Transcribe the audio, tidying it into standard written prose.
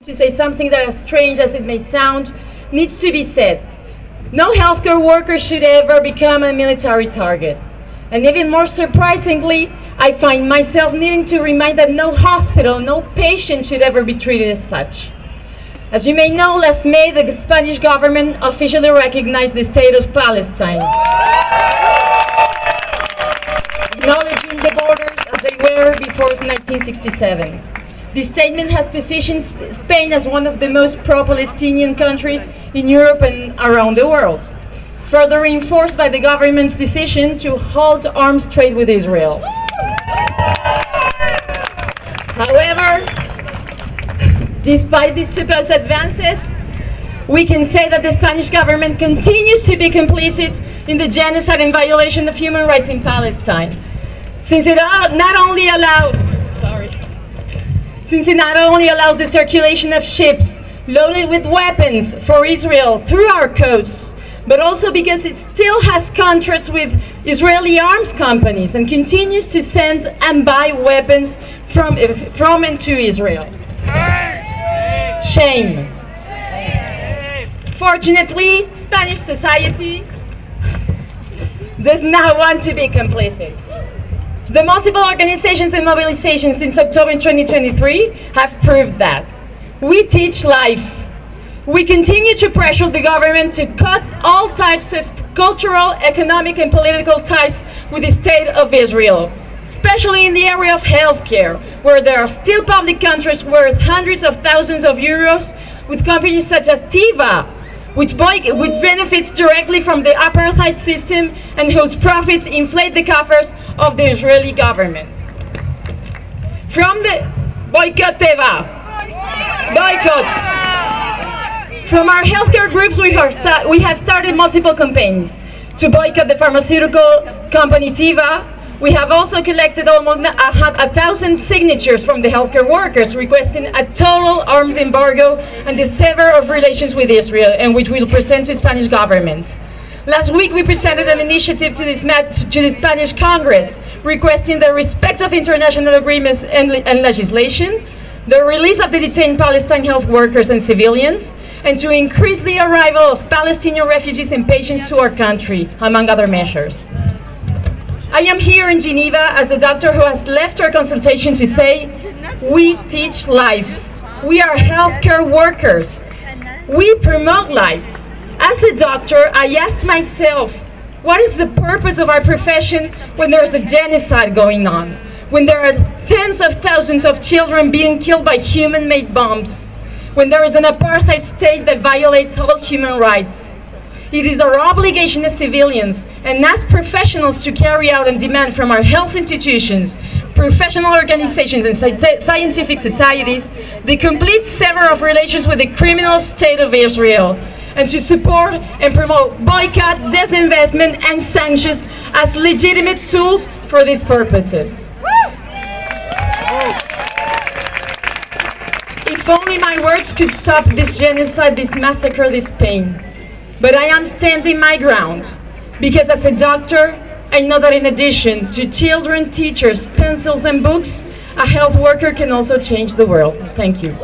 To say something that, as strange as it may sound, needs to be said. No healthcare worker should ever become a military target. And even more surprisingly, I find myself needing to remind that no hospital, no patient should ever be treated as such. As you may know, last May, the Spanish government officially recognized the state of Palestine, acknowledging the borders as they were before 1967. This statement has positioned Spain as one of the most pro-Palestinian countries in Europe and around the world, further reinforced by the government's decision to halt arms trade with Israel. However, despite these supposed advances, we can say that the Spanish government continues to be complicit in the genocide and violation of human rights in Palestine, since it not only allows the circulation of ships loaded with weapons for Israel through our coasts, but also because it still has contracts with Israeli arms companies and continues to send and buy weapons from and to Israel. Shame. Fortunately, Spanish society does not want to be complicit. The multiple organizations and mobilizations since October 2023 have proved that. We teach life. We continue to pressure the government to cut all types of cultural, economic, and political ties with the State of Israel, especially in the area of healthcare, where there are still public contracts worth hundreds of thousands of euros with companies such as Teva, which benefits directly from the apartheid system and whose profits inflate the coffers of the Israeli government. From the boycott Teva, boycott. From our healthcare groups, we have started multiple campaigns to boycott the pharmaceutical company Teva. We have also collected almost 1,000 signatures from the healthcare workers requesting a total arms embargo and the sever of relations with Israel, and which we'll present to the Spanish government. Last week, we presented an initiative to the Spanish Congress requesting the respect of international agreements and legislation, the release of the detained Palestinian health workers and civilians, and to increase the arrival of Palestinian refugees and patients to our country, among other measures. I am here in Geneva as a doctor who has left our consultation to say, we teach life. We are healthcare workers. We promote life. As a doctor, I ask myself, what is the purpose of our profession when there is a genocide going on? When there are tens of thousands of children being killed by human-made bombs? When there is an apartheid state that violates all human rights? It is our obligation as civilians and as professionals to carry out and demand from our health institutions, professional organizations, and scientific societies the complete sever of relations with the criminal state of Israel, and to support and promote boycott, disinvestment, and sanctions as legitimate tools for these purposes. If only my words could stop this genocide, this massacre, this pain. But I am standing my ground, because as a doctor, I know that in addition to children, teachers, pencils, and books, a health worker can also change the world. Thank you.